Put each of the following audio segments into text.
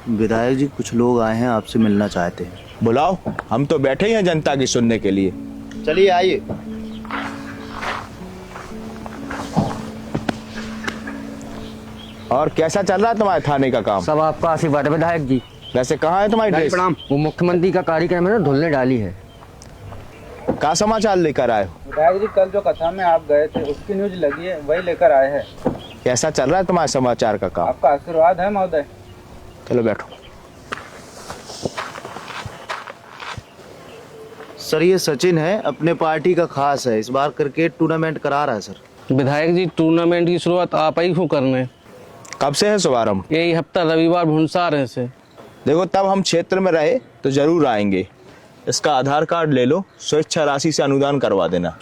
विधायक जी, कुछ लोग आए हैं, आपसे मिलना चाहते हैं। बुलाओ, हम तो बैठे ही हैं जनता की सुनने के लिए। चलिए आइए। और कैसा चल रहा है तुम्हारे थाने का काम? सब आपका आशीर्वाद है विधायक जी। वैसे कहाँ है तुम्हारी ड्रेस? प्रणाम। वो मुख्यमंत्री का कार्यक्रम है ना, धुलने डाली है। क्या समाचार लेकर आए हो? विधायक जी, कल जो कथा में आप गए थे उसकी न्यूज लगी है, वही लेकर आए हैं। कैसा चल रहा है तुम्हारे समाचार का काम? आपका आशीर्वाद है महोदय। चलो बैठो। सर, ये सचिन है, अपने पार्टी का खास है, इस बार क्रिकेट टूर्नामेंट करा रहा है सर। विधायक जी, टूर्नामेंट की शुरुआत आप ही को करने। कब से है शुभारंभ? यही हफ्ता रविवार भुनसार से। देखो, तब हम क्षेत्र में रहे तो जरूर आएंगे। इसका आधार कार्ड ले लो, स्वेच्छा राशि से अनुदान करवा देना।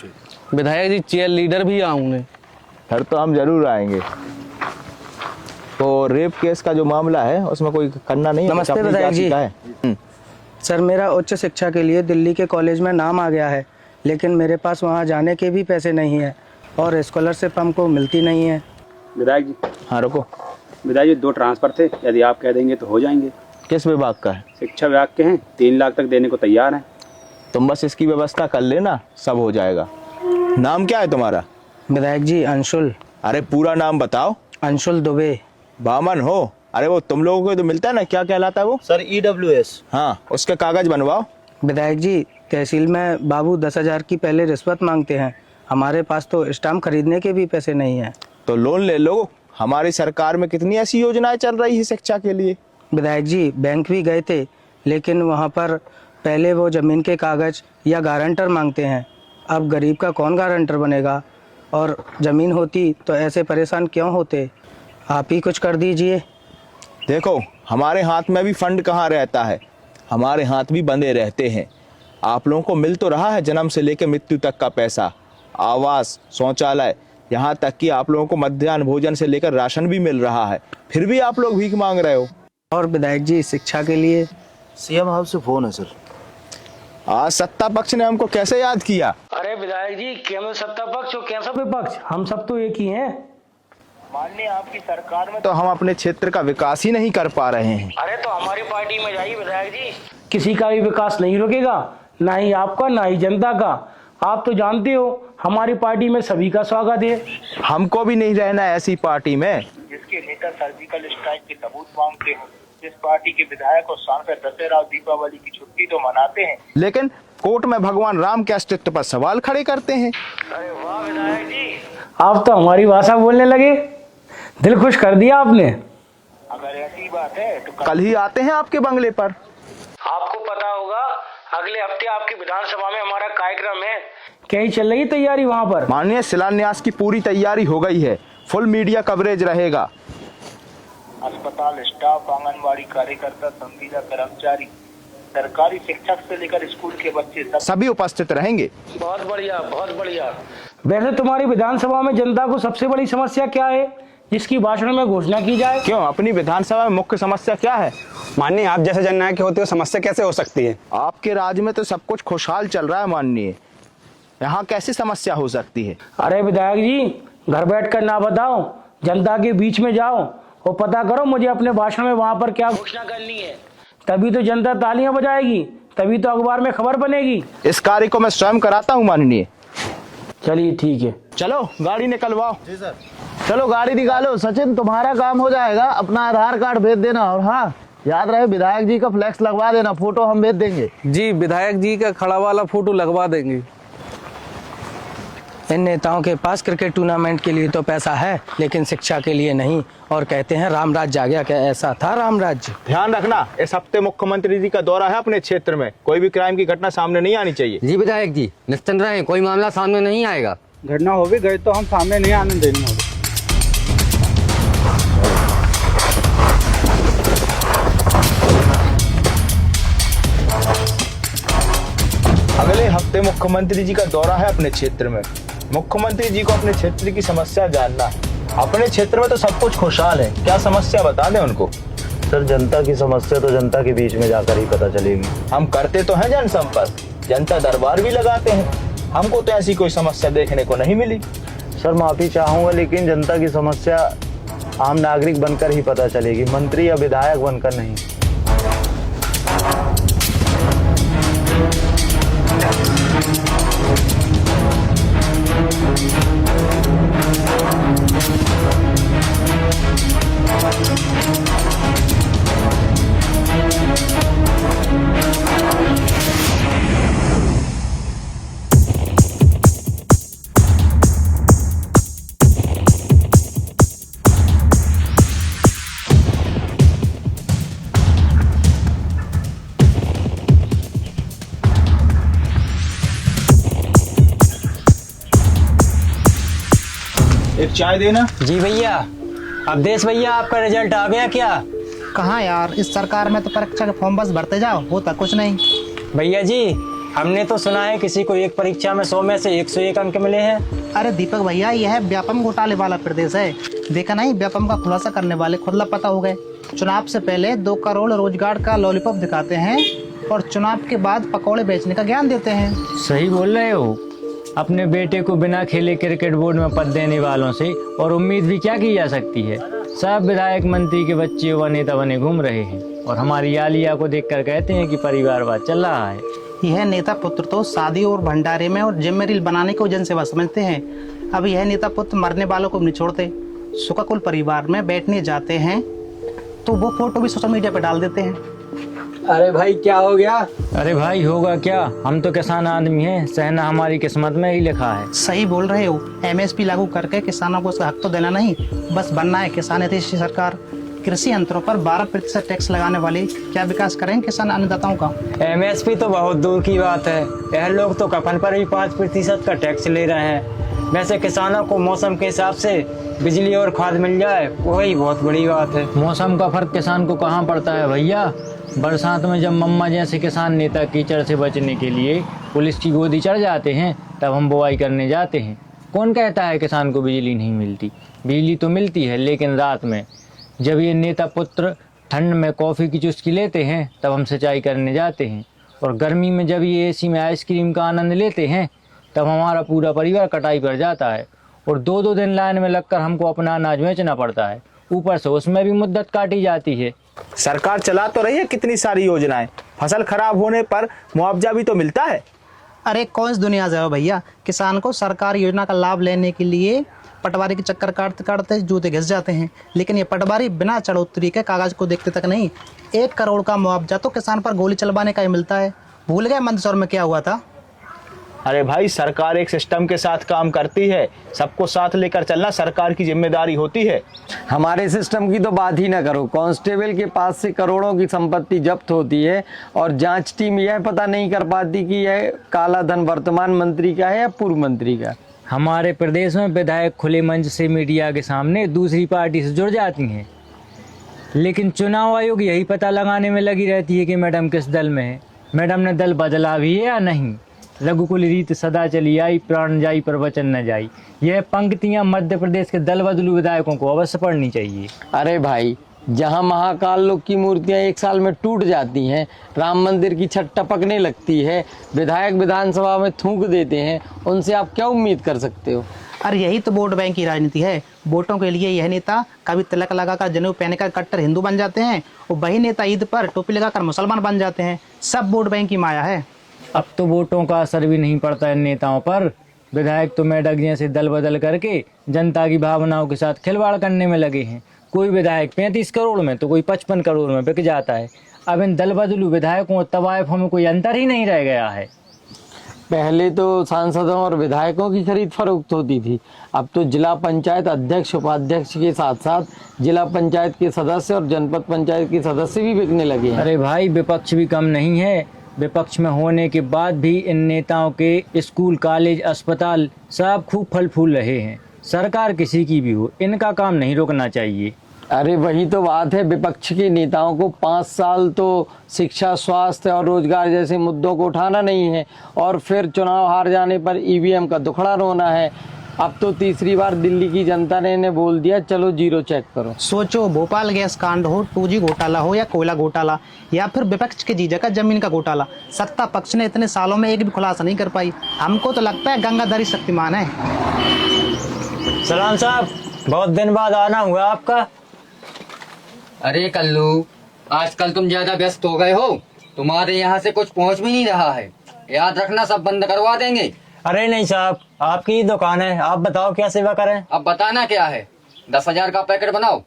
विधायक जी, चेयर लीडर भी आऊंगे। फिर तो हम जरूर आएंगे। तो रेप केस का जो मामला है उसमें कोई करना नहीं है? नमस्ते अपनी विधायक जाति जी। का है। सर, मेरा उच्च शिक्षा के लिए दिल्ली के कॉलेज में नाम आ गया है, लेकिन मेरे पास वहाँ जाने के भी पैसे नहीं हैं और स्कॉलरशिप हमको मिलती नहीं है। विधायक जी, हाँ रुको। विधायक जी, 2 ट्रांसफर थे, यदि आप कह देंगे तो हो जाएंगे। किस विभाग का है? शिक्षा विभाग के हैं, 3 लाख तक देने को तैयार हैं। तुम बस इसकी व्यवस्था कर लेना, सब हो जाएगा। नाम क्या है तुम्हारा? विधायक जी, अंशुल। अरे पूरा नाम बताओ। अंशुल दुबे। बामन हो? अरे वो तुम लोगों को तो मिलता है ना, क्या कहलाता है वो? Sir, EWS। हाँ, उसके कागज बनवाओ। विधायक जी, तहसील में बाबू 10,000 की पहले रिश्वत मांगते हैं, हमारे पास तो स्टाम्प खरीदने के भी पैसे नहीं हैं। तो लोन ले लो। हमारी सरकार में कितनी ऐसी योजनाएं चल रही है शिक्षा के लिए। विधायक जी, बैंक भी गए थे, लेकिन वहाँ पर पहले वो ज़मीन के कागज या गारंटर मांगते हैं। अब गरीब का कौन गारंटर बनेगा, और ज़मीन होती तो ऐसे परेशान क्यों होते। आप ही कुछ कर दीजिए। देखो, हमारे हाथ में भी फंड कहाँ रहता है, हमारे हाथ भी बंधे रहते हैं। आप लोगों को मिल तो रहा है जन्म से लेकर मृत्यु तक का पैसा, आवास, शौचालय, यहाँ तक कि आप लोगों को मध्याह्न भोजन से लेकर राशन भी मिल रहा है, फिर भी आप लोग भीख मांग रहे हो। और विधायक जी, शिक्षा के लिए CM साहब से फोन है सर। आज सत्ता पक्ष ने हमको कैसे याद किया? अरे विधायक जी, केवल सत्ता पक्ष और कैसा विपक्ष, हम सब तो एक ही हैं। माननीय आपकी सरकार में तो हम अपने क्षेत्र का विकास ही नहीं कर पा रहे हैं। अरे तो हमारी पार्टी में जाइए विधायक जी, किसी का भी विकास नहीं रुकेगा, ना ही आपका ना ही जनता का। आप तो जानते हो हमारी पार्टी में सभी का स्वागत है। हमको भी नहीं रहना है ऐसी पार्टी में जिसके नेता सर्जिकल स्ट्राइक के सबूत मांगते हो, जिस पार्टी के विधायक और सांसद दशहरा और दीपावली की छुट्टी तो मनाते हैं, लेकिन कोर्ट में भगवान राम के अस्तित्व पर सवाल खड़े करते हैं। अरे वाह विधायक जी, आप तो हमारी भाषा बोलने लगे, दिल खुश कर दिया आपने। अगर ऐसी बात है तो कल ही आते हैं आपके बंगले पर। आपको पता होगा अगले हफ्ते आपकी विधानसभा में हमारा कार्यक्रम है। क्या ही चल रही तैयारी वहाँ पर? माननीय शिलान्यास की पूरी तैयारी हो गई है, फुल मीडिया कवरेज रहेगा। अस्पताल स्टाफ, आंगनबाड़ी कार्यकर्ता, संविदा कर्मचारी, सरकारी शिक्षक से लेकर स्कूल के बच्चे सभी उपस्थित रहेंगे। बहुत बढ़िया, बहुत बढ़िया। वैसे तुम्हारी विधानसभा में जनता को सबसे बड़ी समस्या क्या है जिसकी भाषण में घोषणा की जाए? क्यों, अपनी विधानसभा में मुख्य समस्या क्या है? माननीय, आप जैसे जननायक होते हो, समस्या कैसे हो सकती है? आपके राज्य में तो सब कुछ खुशहाल चल रहा है माननीय, यहाँ कैसी समस्या हो सकती है? अरे विधायक जी, घर बैठकर ना बताओ, जनता के बीच में जाओ और पता करो मुझे अपने भाषण में वहाँ पर क्या घोषणा करनी है। तभी तो जनता तालियां बजाएगी, तभी तो अखबार में खबर बनेगी। इस कार्य को मैं स्वयं कराता हूँ माननीय। चलिए ठीक है। चलो गाड़ी निकलवाओ। जी सर। चलो गाड़ी निकालो। सचिन, तुम्हारा काम हो जाएगा, अपना आधार कार्ड भेज देना, और हाँ याद रहे विधायक जी का फ्लैक्स लगवा देना, फोटो हम भेज देंगे। जी, विधायक जी का खड़ा वाला फोटो लगवा देंगे। इन नेताओं के पास क्रिकेट टूर्नामेंट के लिए तो पैसा है, लेकिन शिक्षा के लिए नहीं, और कहते हैं राम राज्य आ गया। क्या ऐसा था राम राज्य? ध्यान रखना, इस हफ्ते मुख्यमंत्री जी का दौरा है अपने क्षेत्र में, कोई भी क्राइम की घटना सामने नहीं आनी चाहिए। जी विधायक जी, निश्चिंत रहें, कोई मामला सामने नहीं आएगा। घटना हो भी गई तो हम सामने नहीं आने देंगे। अगले हफ्ते मुख्यमंत्री जी का दौरा है अपने क्षेत्र में। मुख्यमंत्री जी को अपने क्षेत्र की समस्या जानना। अपने क्षेत्र में तो सब कुछ खुशहाल है, क्या समस्या बता दें उनको? सर, जनता की समस्या तो जनता के बीच में जाकर ही पता चलेगी। हम करते तो हैं जनसंपर्क, जनता दरबार भी लगाते हैं, हमको तो ऐसी कोई समस्या देखने को नहीं मिली। सर, माफी चाहूंगा, लेकिन जनता की समस्या आम नागरिक बनकर ही पता चलेगी, मंत्री या विधायक बनकर नहीं। एक चाय देना। जी भैया। अवधेश भैया, आपका रिजल्ट आ गया क्या? कहाँ यार, इस सरकार में तो परीक्षा के फॉर्म बस भरते जाओ, होता कुछ नहीं। भैया जी, हमने तो सुना है किसी को एक परीक्षा में 100 में से 101 अंक मिले हैं। अरे दीपक भैया, यह व्यापम घोटाले वाला प्रदेश है। देखा नहीं, व्यापम का खुलासा करने वाले खुद लापता हो गए। चुनाव से पहले 2 करोड़ रोजगार का लॉलीपॉप दिखाते हैं और चुनाव के बाद पकौड़े बेचने का ज्ञान देते हैं। सही बोल रहे हो। अपने बेटे को बिना खेले क्रिकेट बोर्ड में पद देने वालों से और उम्मीद भी क्या की जा सकती है। सब विधायक मंत्री के बच्चे व नेता बने घूम रहे हैं और हमारी आलिया को देखकर कहते हैं कि परिवारवाद चल रहा है। यह नेता पुत्र तो शादी और भंडारे में और जिम में रील बनाने को जनसेवा समझते हैं। अब यह नेता पुत्र मरने वालों को नहीं छोड़ते। सुखाकुल परिवार में बैठने जाते हैं तो वो फोटो भी सोशल मीडिया पे डाल देते हैं। अरे भाई, क्या हो गया? अरे भाई, होगा क्या, हम तो किसान आदमी हैं, सहना हमारी किस्मत में ही लिखा है। सही बोल रहे हो। एमएसपी लागू करके किसानों को उसका हक तो देना नहीं, बस बनना है किसान हितैषी सरकार। कृषि यंत्रों पर 12% टैक्स लगाने वाले क्या विकास करेंगे किसान अन्नदाताओं का? एमएसपी तो बहुत दूर की बात है। यह लोग तो कफन पर भी 5% का टैक्स ले रहे हैं। वैसे किसानों को मौसम के हिसाब से बिजली और खाद मिल जाए, वही बहुत बड़ी बात है। मौसम का फर्क किसान को कहाँ पड़ता है भैया। बरसात में जब मम्मा जैसे किसान नेता कीचड़ से बचने के लिए पुलिस की गोदी चढ़ जाते हैं, तब हम बुआई करने जाते हैं। कौन कहता है किसान को बिजली नहीं मिलती? बिजली तो मिलती है, लेकिन रात में। जब ये नेता पुत्र ठंड में कॉफ़ी की चुस्की लेते हैं, तब हम सिंचाई करने जाते हैं। और गर्मी में जब ये एसी में आइसक्रीम का आनंद लेते हैं, तब हमारा पूरा परिवार कटाई पर जाता है और 2-2 दिन लाइन में लगकर हमको अपना अनाज बेचना पड़ता है। ऊपर से उसमें भी मुद्दत काटी जाती है। सरकार चला तो रही है कितनी सारी योजनाएं, फसल खराब होने पर मुआवजा भी तो मिलता है। अरे कौन सी दुनिया से हो भैया, किसान को सरकारी योजना का लाभ लेने के लिए पटवारी के चक्कर काटते काटते जूते घिस जाते हैं। लेकिन ये पटवारी बिना चढ़ोतरी के कागज को देखते तक नहीं। 1 करोड़ का मुआवजा तो किसान पर गोली चलवाने का ही मिलता है। भूल गए मंदसौर में क्या हुआ था? अरे भाई, सरकार एक सिस्टम के साथ काम करती है, सबको साथ लेकर चलना सरकार की जिम्मेदारी होती है। हमारे सिस्टम की तो बात ही ना करो। कांस्टेबल के पास से करोड़ों की संपत्ति जब्त होती है और जांच टीम यह पता नहीं कर पाती कि यह काला धन वर्तमान मंत्री का है या पूर्व मंत्री का। हमारे प्रदेश में विधायक खुले मंच से मीडिया के सामने दूसरी पार्टी से जुड़ जाती हैं, लेकिन चुनाव आयोग यही पता लगाने में लगी रहती है कि मैडम किस दल में है। मैडम ने दल बदला भी है या नहीं। रघुकुल रीत सदा चली आई, प्राण जाई पर वचन न जाई। यह पंक्तियां मध्य प्रदेश के दल बदलू विधायकों को अवश्य पढ़नी चाहिए। अरे भाई, जहां महाकाल लोक की मूर्तियां 1 साल में टूट जाती हैं, राम मंदिर की छत टपकने लगती है, विधायक विधानसभा में थूक देते हैं, उनसे आप क्या उम्मीद कर सकते हो? अरे यही तो वोट बैंक की राजनीति है। वोटों के लिए यह नेता कभी तिलक लगाकर जनेऊ पहनकर कट्टर हिंदू बन जाते हैं और वही नेता ईद पर टोपी लगाकर मुसलमान बन जाते हैं। सब वोट बैंक की माया है। अब तो वोटों का असर भी नहीं पड़ता इन नेताओं पर। विधायक तो मेढक जैसे दल बदल करके जनता की भावनाओं के साथ खिलवाड़ करने में लगे हैं। कोई विधायक 35 करोड़ में तो कोई 55 करोड़ में बिक जाता है। अब इन दल बदलू विधायकों और तवायफों में कोई अंतर ही नहीं रह गया है। पहले तो सांसदों और विधायकों की खरीद फरोख्त होती थी, अब तो जिला पंचायत अध्यक्ष उपाध्यक्ष के साथ साथ जिला पंचायत के सदस्य और जनपद पंचायत के सदस्य भी बिकने लगे हैं। अरे भाई, विपक्ष भी कम नहीं है। विपक्ष में होने के बाद भी इन नेताओं के स्कूल, कॉलेज, अस्पताल सब खूब फल फूल रहे हैं। सरकार किसी की भी हो, इनका काम नहीं रोकना चाहिए। अरे वही तो बात है, विपक्ष के नेताओं को 5 साल तो शिक्षा, स्वास्थ्य और रोजगार जैसे मुद्दों को उठाना नहीं है और फिर चुनाव हार जाने पर ईवीएम का दुखड़ा रोना है। अब तो तीसरी बार दिल्ली की जनता ने बोल दिया चलो जीरो चेक करो। सोचो, भोपाल गैस कांड हो, 2G घोटाला हो या कोयला घोटाला या फिर विपक्ष के जीजा का जमीन का घोटाला, सत्ता पक्ष ने इतने सालों में एक भी खुलासा नहीं कर पाई। हमको तो लगता है गंगाधरी शक्तिमान है। सलाम साहब, बहुत दिन बाद आना हुआ आपका। अरे कल्लू, आजकल तुम ज्यादा व्यस्त हो गए हो, तुम्हारे यहाँ से कुछ पहुँच भी नहीं रहा है। याद रखना, सब बंद करवा देंगे। अरे नहीं साहब, आपकी ही दुकान है, आप बताओ क्या सेवा करें। अब बताना क्या है, 10,000 का पैकेट बनाओ।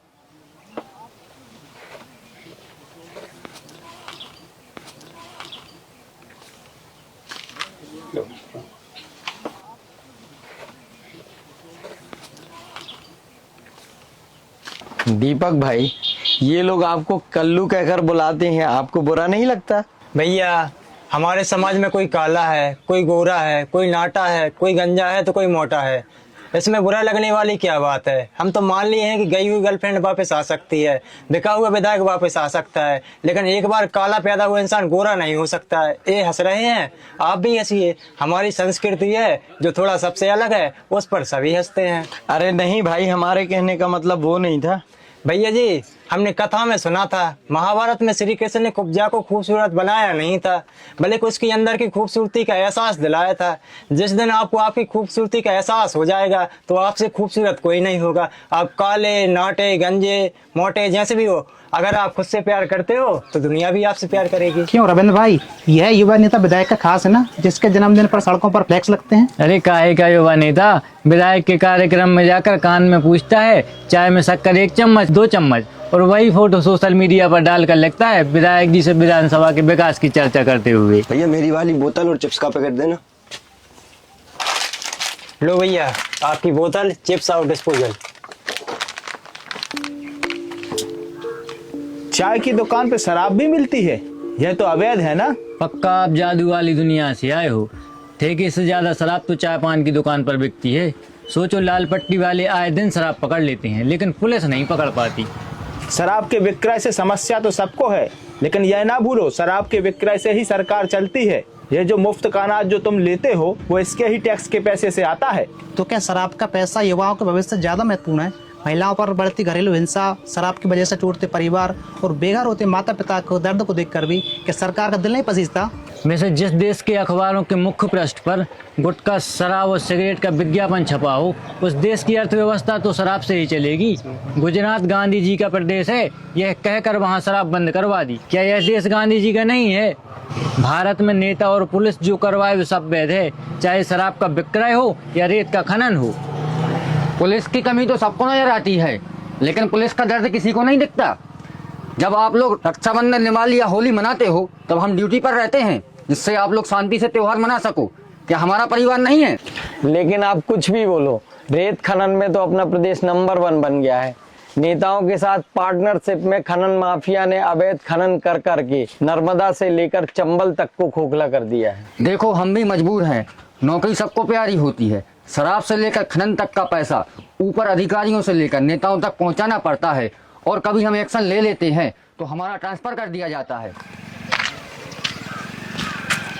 दीपक भाई, ये लोग आपको कल्लू कहकर बुलाते हैं, आपको बुरा नहीं लगता? भैया, हमारे समाज में कोई काला है, कोई गोरा है, कोई नाटा है, कोई गंजा है तो कोई मोटा है। इसमें बुरा लगने वाली क्या बात है। हम तो मान लिए हैं कि गई हुई गर्लफ्रेंड वापस आ सकती है, बिका हुआ विधायक वापस आ सकता है, लेकिन एक बार काला पैदा हुआ इंसान गोरा नहीं हो सकता है। ये हंस रहे हैं, आप भी हंसिए। हमारी संस्कृति है जो थोड़ा सबसे अलग है, उस पर सभी हंसते हैं। अरे नहीं भाई, हमारे कहने का मतलब वो नहीं था। भैया जी, हमने कथा में सुना था, महाभारत में श्री कृष्ण ने कुब्जा को खूबसूरत बनाया नहीं था, बल्कि उसके अंदर की खूबसूरती का एहसास दिलाया था। जिस दिन आपको आपकी खूबसूरती का एहसास हो जाएगा तो आपसे खूबसूरत कोई नहीं होगा। आप काले, नाटे, गंजे, मोटे जैसे भी हो, अगर आप खुद से प्यार करते हो तो दुनिया भी आपसे प्यार करेगी। क्यों रविंद्र भाई, यह युवा नेता विधायक का खास है ना, जिसके जन्मदिन पर सड़कों पर फ्लैक्स लगते हैं। अरे काहे का युवा नेता विधायक के कार्यक्रम में जाकर कान में पूछता है चाय में शक्कर 1 चम्मच 2 चम्मच, और वही फोटो सोशल मीडिया पर डालकर लगता है विधायक जी से विधानसभा के विकास की चर्चा करते हुए। भैया मेरी वाली बोतल और चिप्स का पैकेट देना। लो भैया, आपकी बोतल, चिप्स और डिस्पोजल। चाय की दुकान पे शराब भी मिलती है, यह तो अवैध है ना? पक्का आप जादू वाली दुनिया से आए हो। ठेके से ज्यादा शराब तो चाय पान की दुकान पर बिकती है। सोचो, लाल पट्टी वाले आए दिन शराब पकड़ लेते हैं, लेकिन पुलिस नहीं पकड़ पाती। शराब के विक्रय से समस्या तो सबको है, लेकिन यह ना भूलो, शराब के विक्रय से ही सरकार चलती है। ये जो मुफ्त का अनाज जो तुम लेते हो, वो इसके ही टैक्स के पैसे से आता है। तो क्या शराब का पैसा युवाओं के भविष्य से ज्यादा महत्वपूर्ण है? महिलाओं पर बढ़ती घरेलू हिंसा, शराब की वजह से टूटते परिवार और बेघर होते माता पिता को दर्द को देखकर भी क्या सरकार का दिल नहीं पसीजता? वैसे जिस देश के अखबारों के मुख्य पृष्ठ पर गुटखा, शराब और सिगरेट का विज्ञापन छपा हो, उस देश की अर्थव्यवस्था तो शराब से ही चलेगी। गुजरात गांधी जी का प्रदेश है, यह कहकर वहाँ शराब बंद करवा दी। क्या यह देश गांधी जी का नहीं है? भारत में नेता और पुलिस जो करवाए वो सब वैध है, चाहे शराब का विक्रय हो या रेत का खनन हो। पुलिस की कमी तो सबको नजर आती है, लेकिन पुलिस का दर्द किसी को नहीं दिखता। जब आप लोग रक्षाबंधन, दिवाली या होली मनाते हो, तब हम ड्यूटी पर रहते हैं, जिससे आप लोग शांति से त्योहार मना सको। क्या हमारा परिवार नहीं है? लेकिन आप कुछ भी बोलो, रेत खनन में तो अपना प्रदेश नंबर 1 बन गया है। नेताओं के साथ पार्टनरशिप में खनन माफिया ने अवैध खनन कर करके नर्मदा से लेकर चंबल तक को खोखला कर दिया है। देखो, हम भी मजबूर हैं, नौकरी सबको प्यारी होती है। शराब से लेकर खनन तक का पैसा ऊपर अधिकारियों से लेकर नेताओं तक पहुंचाना पड़ता है, और कभी हम एक्शन ले लेते हैं तो हमारा ट्रांसफर कर दिया जाता है।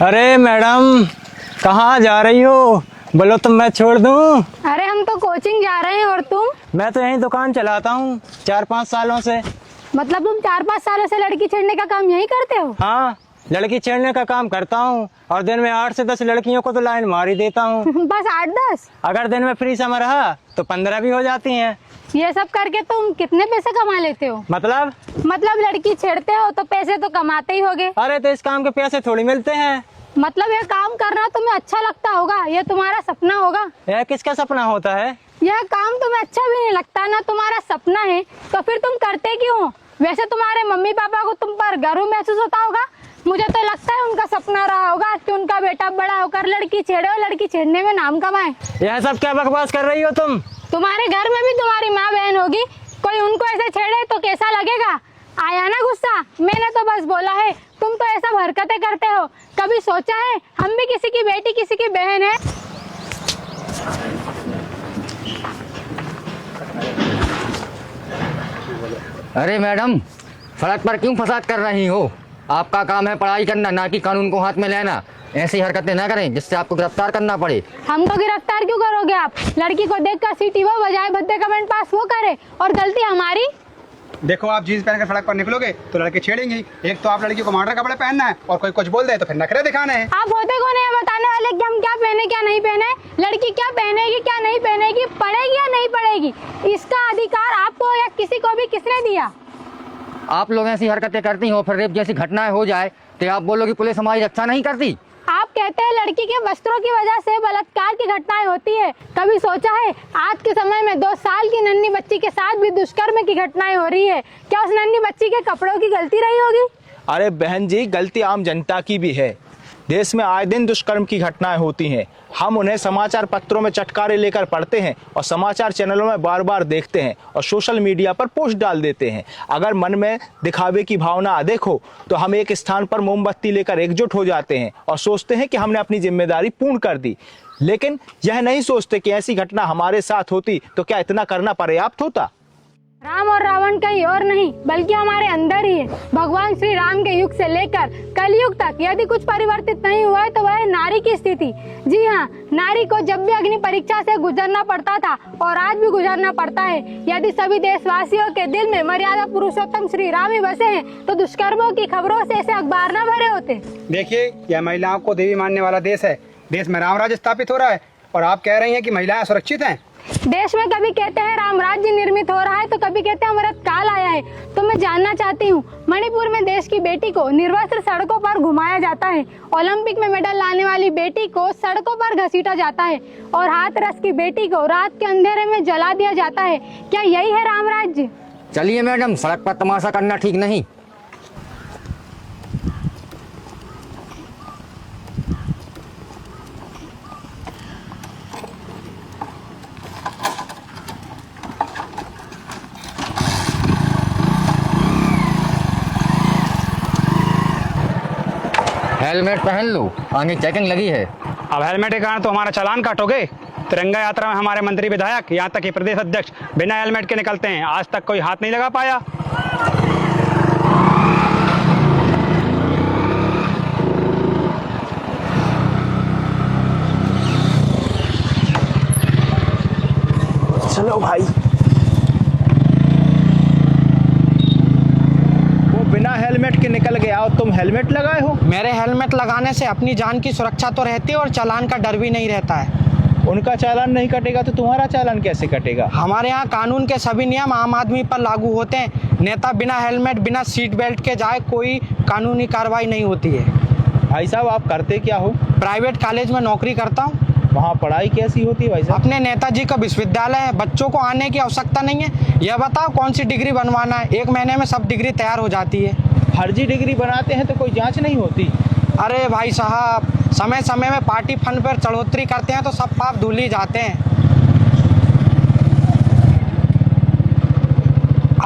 अरे मैडम, कहाँ जा रही हो? बोलो तो मैं छोड़ दूं। अरे हम तो कोचिंग जा रहे हैं, और तुम? मैं तो यही दुकान चलाता हूँ 4-5 सालों से। मतलब तुम 4-5 सालों से लड़की छेड़ने का काम यही करते हो? हाँ, लड़की छेड़ने का काम करता हूँ, और दिन में 8 से 10 लड़कियों को तो लाइन मार ही देता हूँ। बस 8-10? अगर दिन में फ्री समय रहा तो 15 भी हो जाती हैं। ये सब करके तुम कितने पैसे कमा लेते हो? मतलब लड़की छेड़ते हो तो पैसे तो कमाते ही होगे। अरे तो इस काम के पैसे थोड़ी मिलते हैं। मतलब ये काम करना तुम्हें अच्छा लगता होगा, ये तुम्हारा सपना होगा। यह किसका सपना होता है? यह काम तुम्हें अच्छा भी नहीं लगता ना, तुम्हारा सपना है, तो फिर तुम करते क्यों हो? वैसे तुम्हारे मम्मी पापा को तुम पर गर्व महसूस होता होगा। मुझे तो लगता है उनका सपना रहा होगा कि उनका बेटा बड़ा होकर लड़की छेड़े और लड़की छेड़ने में नाम कमाए। यह सब क्या बकवास कर रही हो तुम? तुम्हारे घर में भी तुम्हारी माँ बहन होगी, कोई उनको ऐसे छेड़े तो कैसा लगेगा? आया ना गुस्सा? मैंने तो बस बोला है, तुम तो ऐसा हरकतें करते हो। कभी सोचा है हम भी किसी की बेटी, किसी की बहन है? अरे मैडम, सड़क पर क्यों फसाद कर रही हो? आपका काम है पढ़ाई करना, ना कि कानून को हाथ में लेना। ऐसी हरकतें ना करें जिससे आपको गिरफ्तार करना पड़े। हमको गिरफ्तार क्यों करोगे आप? लड़की को देखकर सीटी वो बजाए, भद्दे कमेंट पास वो करे, और गलती हमारी? देखो आप जीन्स पहनकर सड़क पर निकलोगे तो लड़के छेड़ेंगे। एक तो आप लड़की को मॉडर्न कपड़े पहनना है और कोई कुछ बोल दे तो फिर नखरे दिखाने हैं। आप होते कौन है बताने वाले कि हम क्या पहने क्या नहीं पहने? लड़की क्या पहनेगी क्या नहीं पहनेगी, पढ़ेगी या नहीं पढ़ेगी, इसका अधिकार आपको या किसी को भी किसने दिया? आप लोग ऐसी हरकतें करती हो, फिर रेप जैसी घटनाएं हो जाए तो आप बोलो कि पुलिस हमारी रक्षा नहीं करती। आप कहते हैं लड़की के वस्त्रों की वजह से बलात्कार की घटनाएं होती है। कभी सोचा है आज के समय में 2 साल की नन्ही बच्ची के साथ भी दुष्कर्म की घटनाएं हो रही है, क्या उस नन्ही बच्ची के कपड़ों की गलती रही होगी? अरे बहन जी, गलती आम जनता की भी है। देश में आए दिन दुष्कर्म की घटनाएं होती हैं। हम उन्हें समाचार पत्रों में चटकारे लेकर पढ़ते हैं और समाचार चैनलों में बार बार देखते हैं और सोशल मीडिया पर पोस्ट डाल देते हैं। अगर मन में दिखावे की भावना अधिक हो तो हम एक स्थान पर मोमबत्ती लेकर एकजुट हो जाते हैं और सोचते हैं कि हमने अपनी जिम्मेदारी पूर्ण कर दी, लेकिन यह नहीं सोचते कि ऐसी घटना हमारे साथ होती तो क्या इतना करना पर्याप्त होता? राम और रावण कहीं और नहीं बल्कि हमारे अंदर ही है। भगवान श्री राम के युग से लेकर कलयुग तक यदि कुछ परिवर्तित नहीं हुआ है तो वह है नारी की स्थिति। जी हाँ, नारी को जब भी अग्नि परीक्षा से गुजरना पड़ता था और आज भी गुजरना पड़ता है। यदि सभी देशवासियों के दिल में मर्यादा पुरुषोत्तम श्री राम ही बसे हैं तो दुष्कर्मों की खबरों से ऐसे अखबार न भरे होते। देखिए, यह महिलाओं को देवी मानने वाला देश है। देश में राम राज्य स्थापित हो रहा है और आप कह रही हैं कि महिलाएं सुरक्षित हैं। देश में कभी कहते हैं राम राज्य निर्मित हो रहा है तो कभी कहते हैं अमृत काल आया है। तो मैं जानना चाहती हूँ, मणिपुर में देश की बेटी को निर्वस्त्र सड़कों पर घुमाया जाता है, ओलंपिक में मेडल लाने वाली बेटी को सड़कों पर घसीटा जाता है और हाथरस की बेटी को रात के अंधेरे में जला दिया जाता है। क्या यही है राम राज्य? चलिए मैडम, सड़क पर तमाशा करना ठीक नहीं। हेलमेट पहन लो, आगे चेकिंग लगी है। अब हेलमेट के कारण तो हमारा चालान काटोगे। तिरंगा यात्रा में हमारे मंत्री विधायक यहाँ तक कि प्रदेश अध्यक्ष बिना हेलमेट के निकलते हैं, आज तक कोई हाथ नहीं लगा पाया। चलो भाई। वो बिना हेलमेट के निकल गया और तुम हेलमेट लगाए हो। मेरे हेलमेट लगाने से अपनी जान की सुरक्षा तो रहती है और चालान का डर भी नहीं रहता है। उनका चालान नहीं कटेगा तो तुम्हारा चालान कैसे कटेगा? हमारे यहाँ कानून के सभी नियम आम आदमी पर लागू होते हैं। नेता बिना हेलमेट बिना सीट बेल्ट के जाए कोई कानूनी कार्रवाई नहीं होती है। भाई साहब, आप करते क्या हो? प्राइवेट कॉलेज में नौकरी करता हूँ। वहाँ पढ़ाई कैसी होती है भाई साहब? अपने नेताजी का विश्वविद्यालय है, बच्चों को आने की आवश्यकता नहीं है। यह बताओ कौन सी डिग्री बनवाना है, 1 महीने में सब डिग्री तैयार हो जाती है। फर्जी डिग्री बनाते हैं तो कोई जांच नहीं होती? अरे भाई साहब, समय समय में पार्टी फंड पर चढ़ोतरी करते हैं तो सब पाप धुल ही जाते हैं।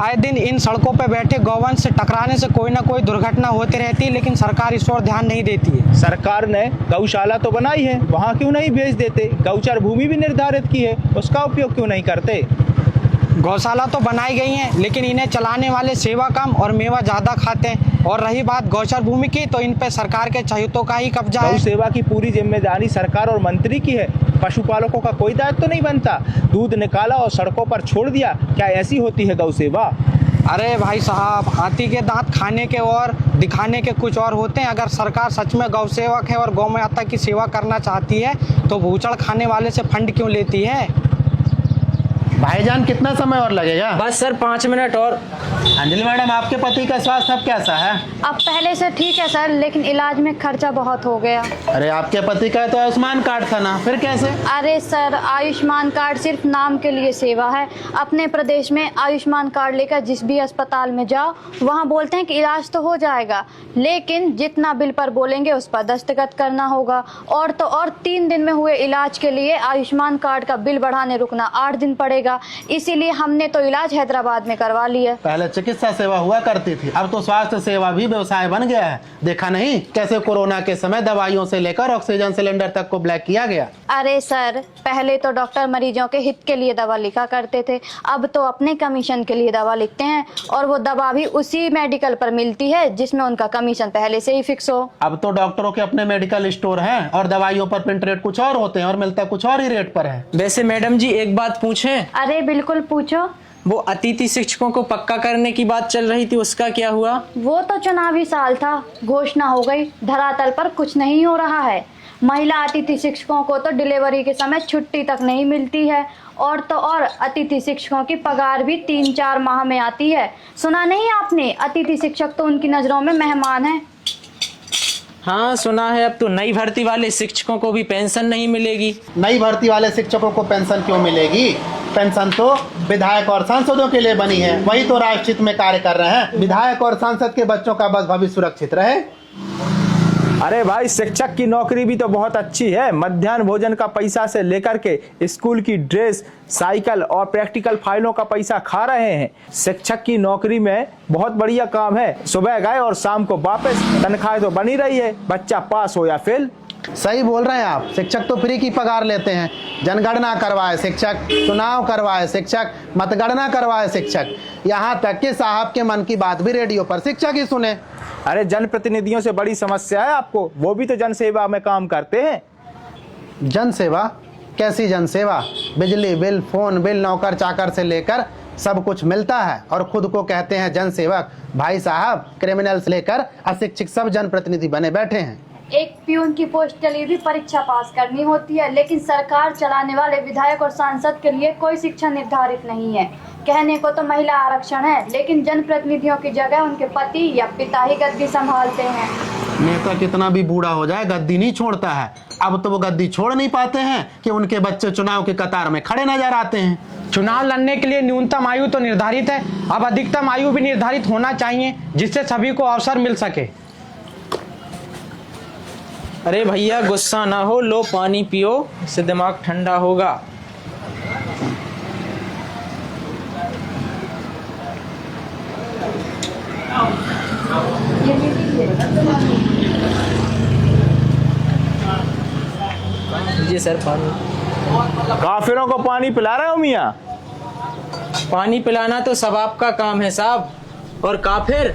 आए दिन इन सड़कों पर बैठे गौवंश से टकराने से कोई ना कोई दुर्घटना होती रहती है, लेकिन सरकार इस ओर ध्यान नहीं देती है। सरकार ने गौशाला तो बनाई है, वहाँ क्यों नहीं भेज देते? गौचर भूमि भी निर्धारित की है, उसका उपयोग क्यों नहीं करते? गौशाला तो बनाई गई हैं, लेकिन इन्हें चलाने वाले सेवा कम और मेवा ज़्यादा खाते हैं। और रही बात गौचर भूमि की, तो इन पे सरकार के चहितों का ही कब्जा है। गौ सेवा की पूरी जिम्मेदारी सरकार और मंत्री की है, पशुपालकों का कोई दायित्व तो नहीं बनता। दूध निकाला और सड़कों पर छोड़ दिया, क्या ऐसी होती है गौ सेवा? अरे भाई साहब, हाथी के दांत खाने के और दिखाने के कुछ और होते हैं। अगर सरकार सच में गौ सेवक है और गौ माता की सेवा करना चाहती है तो भूचड़ खाने वाले से फंड क्यों लेती है? भाईजान, कितना समय और लगेगा? बस सर 5 मिनट और। अंजलि मैडम, आपके पति का स्वास्थ्य अब कैसा है? अब पहले से ठीक है सर, लेकिन इलाज में खर्चा बहुत हो गया। अरे आपके पति का तो आयुष्मान कार्ड था ना, फिर कैसे? अरे सर, आयुष्मान कार्ड सिर्फ नाम के लिए सेवा है। अपने प्रदेश में आयुष्मान कार्ड लेकर जिस भी अस्पताल में जाओ वहाँ बोलते हैं कि इलाज तो हो जाएगा, लेकिन जितना बिल पर बोलेंगे उस पर दस्तखत करना होगा। और तो और 3 दिन में हुए इलाज के लिए आयुष्मान कार्ड का बिल बढ़ाने रुकना 8 दिन पड़ेगा। इसीलिए हमने तो इलाज हैदराबाद में करवा लिया। पहले चिकित्सा सेवा हुआ करती थी, अब तो स्वास्थ्य सेवा भी व्यवसाय बन गया है। देखा नहीं कैसे कोरोना के समय दवाइयों से लेकर ऑक्सीजन सिलेंडर तक को ब्लैक किया गया। अरे सर, पहले तो डॉक्टर मरीजों के हित के लिए दवा लिखा करते थे, अब तो अपने कमीशन के लिए दवा लिखते हैं और वो दवा भी उसी मेडिकल पर मिलती है जिसमें उनका कमीशन पहले से ही फिक्स हो। अब तो डॉक्टरों के अपने मेडिकल स्टोर हैं और दवाइयों पर प्रिंट रेट कुछ और होते हैं और मिलता कुछ और ही रेट पर है। वैसे मैडम जी एक बात पूछें? अरे बिल्कुल पूछो। वो अतिथि शिक्षकों को पक्का करने की बात चल रही थी, उसका क्या हुआ? वो तो चुनावी साल था, घोषणा हो गई, धरातल पर कुछ नहीं हो रहा है। महिला अतिथि शिक्षकों को तो डिलीवरी के समय छुट्टी तक नहीं मिलती है, और तो और अतिथि शिक्षकों की पगार भी 3-4 माह में आती है। सुना नहीं आपने? अतिथि शिक्षक तो उनकी नजरों में मेहमान है। हाँ सुना है। अब तो नई भर्ती वाले शिक्षकों को भी पेंशन नहीं मिलेगी। नई भर्ती वाले शिक्षकों को पेंशन क्यों मिलेगी? पेंशन तो विधायक और सांसदों के लिए बनी है, वही तो राष्ट्र हित में कार्य कर रहे हैं। विधायक और सांसद के बच्चों का बस भविष्य सुरक्षित रहे। अरे भाई, शिक्षक की नौकरी भी तो बहुत अच्छी है। मध्याह्न भोजन का पैसा से लेकर के स्कूल की ड्रेस, साइकिल और प्रैक्टिकल फाइलों का पैसा खा रहे हैं। शिक्षक की नौकरी में बहुत बढ़िया काम है। सुबह गए और शाम को वापस, तनख्वाह तो बनी रही है, बच्चा पास हो या फेल। सही बोल रहे हैं आप। शिक्षक तो फ्री की पगार लेते हैं। जनगणना करवाए शिक्षक, चुनाव करवाए शिक्षक, मतगणना करवाए शिक्षक, यहाँ तक कि साहब के मन की बात भी रेडियो पर शिक्षक ही सुने। अरे जनप्रतिनिधियों से बड़ी समस्या है आपको, वो भी तो जनसेवा में काम करते हैं। जनसेवा? कैसी जनसेवा? बिजली बिल, फोन बिल, नौकर चाकर से लेकर सब कुछ मिलता है और खुद को कहते हैं जनसेवक। भाई साहब, क्रिमिनल से लेकर अशिक्षित सब जनप्रतिनिधि बने बैठे हैं। एक प्यून की पोस्ट के लिए भी परीक्षा पास करनी होती है, लेकिन सरकार चलाने वाले विधायक और सांसद के लिए कोई शिक्षा निर्धारित नहीं है। कहने को तो महिला आरक्षण है, लेकिन जनप्रतिनिधियों की जगह उनके पति या पिता ही गद्दी संभालते हैं। नेता कितना भी बूढ़ा हो जाए गद्दी नहीं छोड़ता है। अब तो वो गद्दी छोड़ नहीं पाते हैं कि उनके बच्चे चुनाव की कतार में खड़े नजर आते हैं। चुनाव लड़ने के लिए न्यूनतम आयु तो निर्धारित है, अब अधिकतम आयु भी निर्धारित होना चाहिए, जिससे सभी को अवसर मिल सके। अरे भैया गुस्सा ना हो, लो पानी पियो, इससे दिमाग ठंडा होगा। जी सर पानी। काफिरों को पानी पिला रहे हो मियाँ? पानी पिलाना तो सब आपका काम है साहब। और काफिर,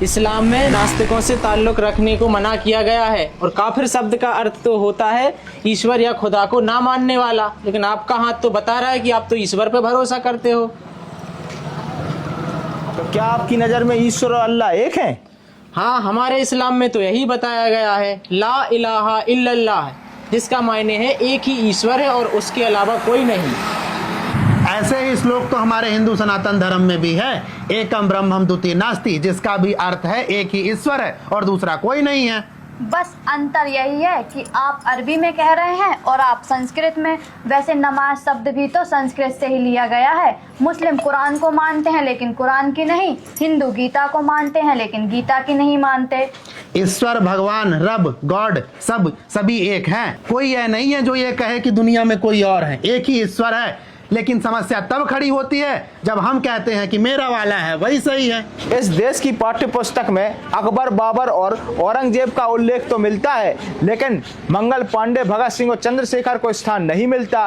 इस्लाम में नास्तिकों से ताल्लुक रखने को मना किया गया है, और काफिर शब्द का अर्थ तो होता है ईश्वर या खुदा को ना मानने वाला। लेकिन आपका हाथ तो बता रहा है कि आप तो ईश्वर पे भरोसा करते हो। तो क्या आपकी नजर में ईश्वर और अल्लाह एक हैं? हाँ, हमारे इस्लाम में तो यही बताया गया है, ला इलाहा इल्लल्लाह, जिसका मायने है एक ही ईश्वर है और उसके अलावा कोई नहीं। ऐसे ही श्लोक तो हमारे हिंदू सनातन धर्म में भी है, एकम ब्रह्मम द्वितीय नास्ति, जिसका भी अर्थ है एक ही ईश्वर है और दूसरा कोई नहीं है। बस अंतर यही है कि आप अरबी में कह रहे हैं और आप संस्कृत में। वैसे नमाज शब्द भी तो संस्कृत से ही लिया गया है। मुस्लिम कुरान को मानते हैं लेकिन कुरान की नहीं, हिंदू गीता को मानते हैं लेकिन गीता की नहीं मानते। ईश्वर, भगवान, रब, गॉड सभी एक हैं। कोई यह नहीं है जो ये कहे कि दुनिया में कोई और है। एक ही ईश्वर है। लेकिन समस्या तब खड़ी होती है जब हम कहते हैं कि मेरा वाला है वही सही है। इस देश की पाठ्य पुस्तक में अकबर, बाबर और औरंगजेब का उल्लेख तो मिलता है, लेकिन मंगल पांडे, भगत सिंह और चंद्रशेखर को स्थान नहीं मिलता।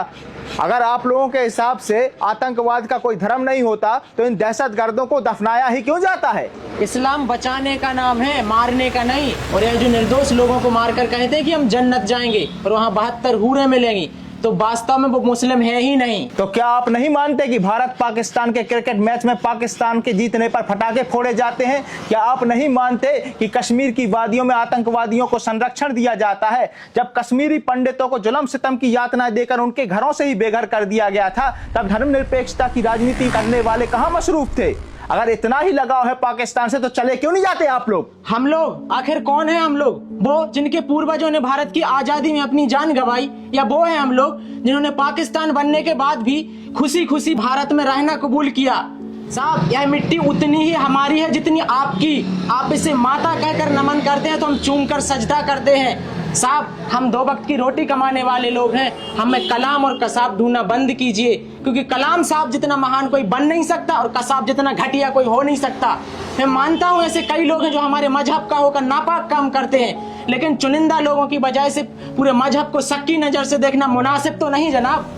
अगर आप लोगों के हिसाब से आतंकवाद का कोई धर्म नहीं होता तो इन दहशतगर्दों को दफनाया ही क्यों जाता है? इस्लाम बचाने का नाम है, मारने का नहीं। और ये जो निर्दोष लोगों को मारकर कहते हैं कि हम जन्नत जाएंगे और वहाँ 72 हूरें मिलेंगी, तो वास्तव में वो मुस्लिम है ही नहीं। तो क्या आप नहीं मानते कि भारत पाकिस्तान के क्रिकेट मैच में पाकिस्तान के जीतने पर पटाखे फोड़े जाते हैं? क्या आप नहीं मानते कि कश्मीर की वादियों में आतंकवादियों को संरक्षण दिया जाता है? जब कश्मीरी पंडितों को जुल्म सितम की यातना देकर उनके घरों से ही बेघर कर दिया गया था, तब धर्मनिरपेक्षता की राजनीति करने वाले कहां मसरूफ थे? अगर इतना ही लगाव है पाकिस्तान से तो चले क्यों नहीं जाते आप लोग? हम लोग आखिर कौन है? हम लोग वो जिनके पूर्वजों ने भारत की आजादी में अपनी जान गंवाई, या वो है हम लोग जिन्होंने पाकिस्तान बनने के बाद भी खुशी खुशी भारत में रहना कबूल किया? साहब, यह मिट्टी उतनी ही हमारी है जितनी आपकी। आप इसे माता कहकर नमन करते हैं तो हम चूम कर सजदा करते हैं। साहब, हम 2 वक्त की रोटी कमाने वाले लोग हैं। हमें कलाम और कसाब ढूंढना बंद कीजिए, क्योंकि कलाम साहब जितना महान कोई बन नहीं सकता और कसाब जितना घटिया कोई हो नहीं सकता। मैं मानता हूँ ऐसे कई लोग हैं जो हमारे मजहब का होकर नापाक काम करते हैं, लेकिन चुनिंदा लोगों की बजाय से पूरे मजहब को शक्की नजर से देखना मुनासिब तो नहीं जनाब।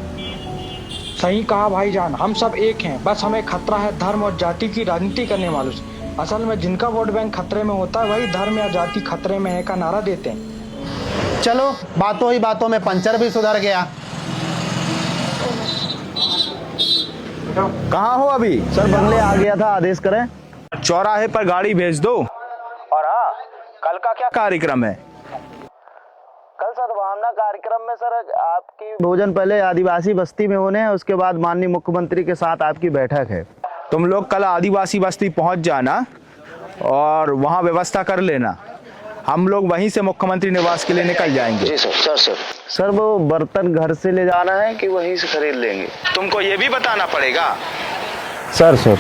सही कहा भाईजान, हम सब एक हैं। बस हमें खतरा है धर्म और जाति की राजनीति करने वालों से। असल में जिनका वोट बैंक खतरे में होता है वही धर्म या जाति खतरे में है का नारा देते हैं। चलो, बातों ही बातों में पंचर भी सुधर गया। कहाँ हो अभी? सर बंगले आ गया था, आदेश करें। चौराहे पर गाड़ी भेज दो। और हाँ, कल का क्या कार्यक्रम है? कल सद्भावना कार्यक्रम में सर आपकी भोजन पहले आदिवासी बस्ती में होने हैं, उसके बाद माननीय मुख्यमंत्री के साथ आपकी बैठक है। तुम लोग कल आदिवासी बस्ती पहुंच जाना और वहां व्यवस्था कर लेना। हम लोग वहीं से मुख्यमंत्री निवास के लिए निकल जाएंगे। जी सर। सर वो बर्तन घर से ले जाना है कि वहीं से खरीद लेंगे? तुमको ये भी बताना पड़ेगा। सर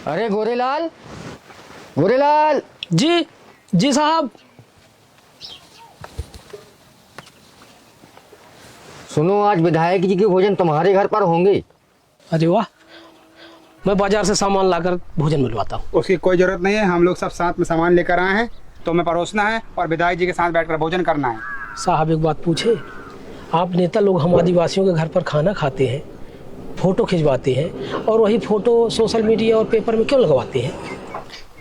अरे गोरेलाल, गोरेलाल। जी साहब। सुनो, आज विधायक जी के भोजन तुम्हारे घर पर होंगे। अरे वाह, मैं बाजार से सामान लाकर भोजन मिलवाता हूँ। उसकी कोई जरूरत नहीं है, हम लोग सब साथ में सामान लेकर आए हैं, तो हमें परोसना है और विधायक जी के साथ बैठकर भोजन करना है। साहब एक बात पूछे, आप नेता लोग हम आदिवासियों के घर पर खाना खाते हैं, फोटो खिंचवाते हैं और वही फोटो सोशल मीडिया और पेपर में क्यों लगवाते हैं?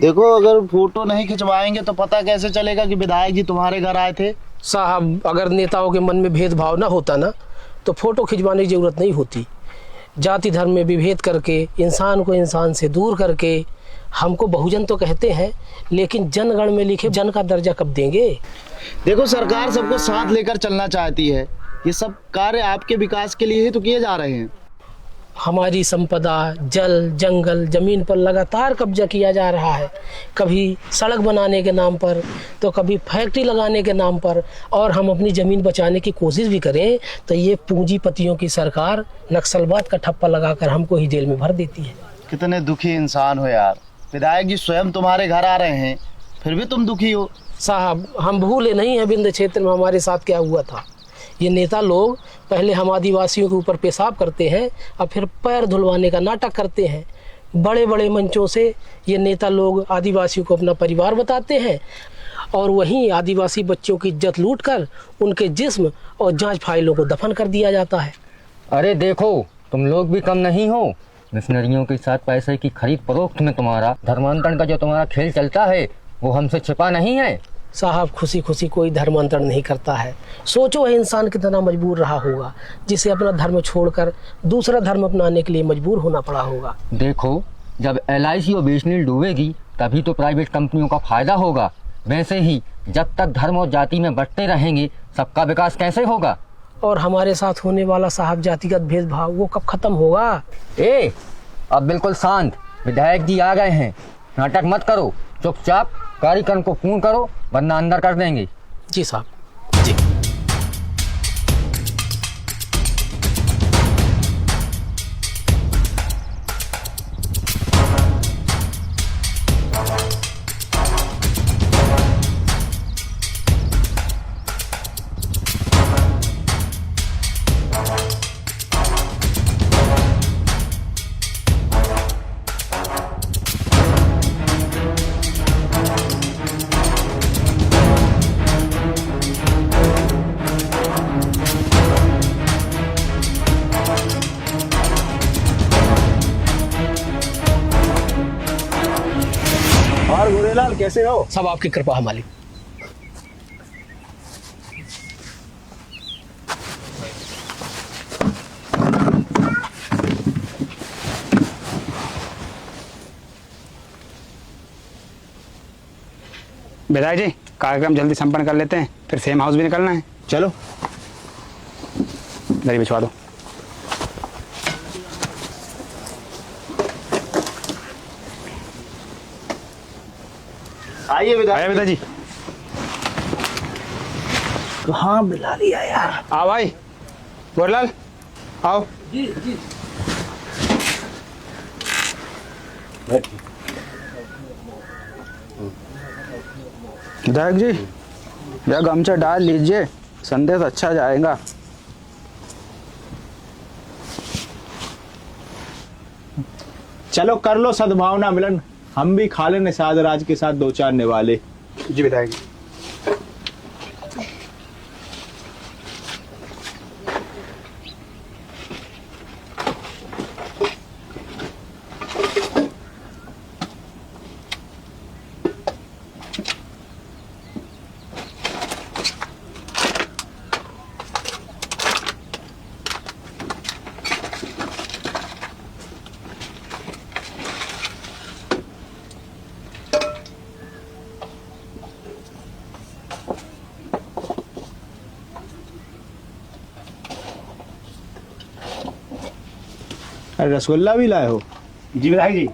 देखो, अगर फोटो नहीं खिंचवाएंगे तो पता कैसे चलेगा कि विधायक जी तुम्हारे घर आए थे? साहब अगर नेताओं के मन में भेदभाव ना होता ना तो फोटो खिंचवाने की जरूरत नहीं होती। जाति धर्म में विभेद करके, इंसान को इंसान से दूर करके, हमको बहुजन तो कहते हैं, लेकिन जनगण में लिखे जन का दर्जा कब देंगे? देखो, सरकार सबको साथ लेकर चलना चाहती है, ये सब कार्य आपके विकास के लिए ही तो किए जा रहे हैं। हमारी संपदा जल जंगल जमीन पर लगातार कब्जा किया जा रहा है, कभी सड़क बनाने के नाम पर तो कभी फैक्ट्री लगाने के नाम पर, और हम अपनी ज़मीन बचाने की कोशिश भी करें तो ये पूंजीपतियों की सरकार नक्सलवाद का ठप्पा लगाकर हमको ही जेल में भर देती है। कितने दुखी इंसान हो यार, विधायक जी स्वयं तुम्हारे घर आ रहे हैं फिर भी तुम दुखी हो। साहब हम भूले नहीं हैं विंध्य क्षेत्र में हमारे साथ क्या हुआ था। ये नेता लोग पहले हम आदिवासियों के ऊपर पेशाब करते हैं और फिर पैर धुलवाने का नाटक करते हैं। बड़े बड़े मंचों से ये नेता लोग आदिवासियों को अपना परिवार बताते हैं और वहीं आदिवासी बच्चों की इज्जत लूटकर उनके जिस्म और जांच फाइलों को दफन कर दिया जाता है। अरे देखो, तुम लोग भी कम नहीं हो। मिशनरियों के साथ पैसे की खरीद फरोख्त में तुम्हारा धर्मांतरण का जो तुम्हारा खेल चलता है वो हमसे छिपा नहीं है। साहब खुशी खुशी कोई धर्मांतरण नहीं करता है। सोचो वह इंसान कितना मजबूर रहा होगा जिसे अपना धर्म छोड़कर दूसरा धर्म अपनाने के लिए मजबूर होना पड़ा होगा। देखो, जब LIC और बीएसएनएल डूबेगी तभी तो प्राइवेट कंपनियों का फायदा होगा। वैसे ही जब तक धर्म और जाति में बंटते रहेंगे सबका विकास कैसे होगा? और हमारे साथ होने वाला साहब जातिगत भेदभाव वो कब खत्म होगा? अब बिल्कुल शांत। विधायक जी आ गए हैं, नाटक मत करो, चुपचाप कार्यक्रम को पूर्ण करो वरना अंदर कर देंगे। जी साहब जी। और गोरेलाल कैसे हो? सब आपकी कृपा है मालिक। विधायक जी कार्यक्रम जल्दी संपन्न कर लेते हैं, फिर सेम हाउस भी निकलना है। चलो दरी बिछवा दो। आइए विधायक जी। कहाँ बुला लिया यार? आओ भाई गोरलाल आओ। जी जी। विधायक जी यह गमछा डाल लीजिए, संदेश अच्छा जाएगा। चलो कर लो सद्भावना मिलन, हम भी खा लेने साध राज के साथ 2-4 निवाले। जी विधायक जी। अरे रसगुल्ला भी लाए हो? जी विधायक जी।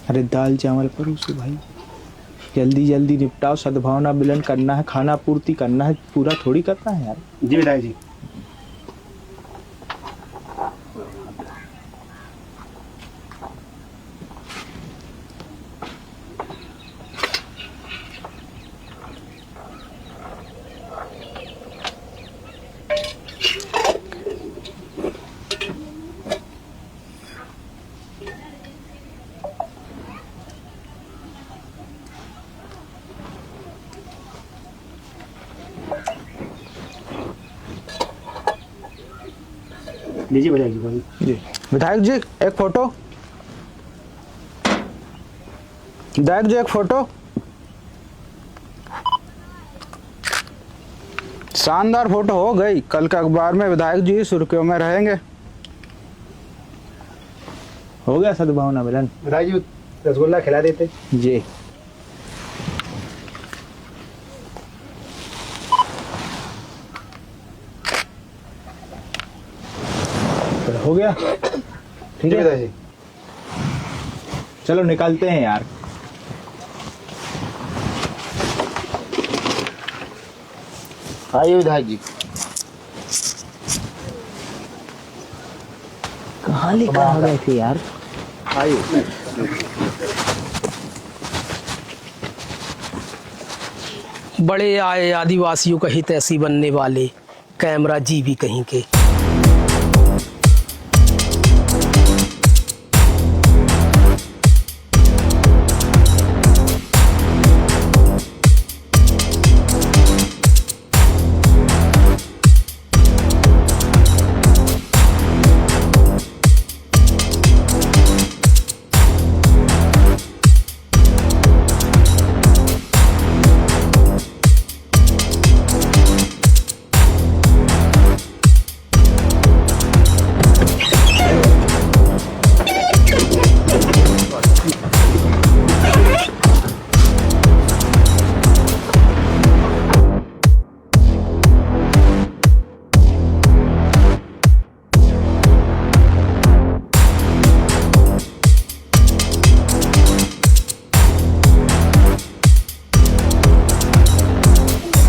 अरे दाल चावल परोसो भाई, जल्दी जल्दी निपटाओ। सद्भावना मिलन करना है, खाना पूर्ति करना है, पूरा थोड़ी करना है यार। जी विधायक जी। लीजिए विधायक जी। जी विधायक जी एक फोटो। विधायक जी एक फोटो। शानदार फोटो हो गई, कल के अखबार में विधायक जी सुर्खियों में रहेंगे। हो गया सद्भावना मिलन? विधायक जी रसगुल्ला खिला देते। जी हो गया, ठीक है विधायक जी। चलो निकलते हैं यार। आइए विधायक जी। कहाँ लेकर आ गए थे यार? आइए। बड़े आए आदिवासियों का हित ऐसी बनने वाले, कैमरा जी भी कहीं के।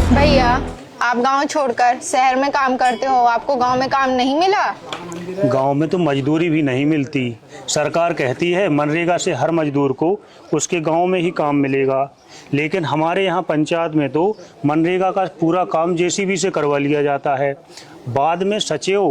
भैया आप गांव छोड़कर शहर में काम करते हो, आपको गांव में काम नहीं मिला? गांव में तो मजदूरी भी नहीं मिलती। सरकार कहती है मनरेगा से हर मजदूर को उसके गांव में ही काम मिलेगा, लेकिन हमारे यहाँ पंचायत में तो मनरेगा का पूरा काम जेसीबी से करवा लिया जाता है। बाद में सचिव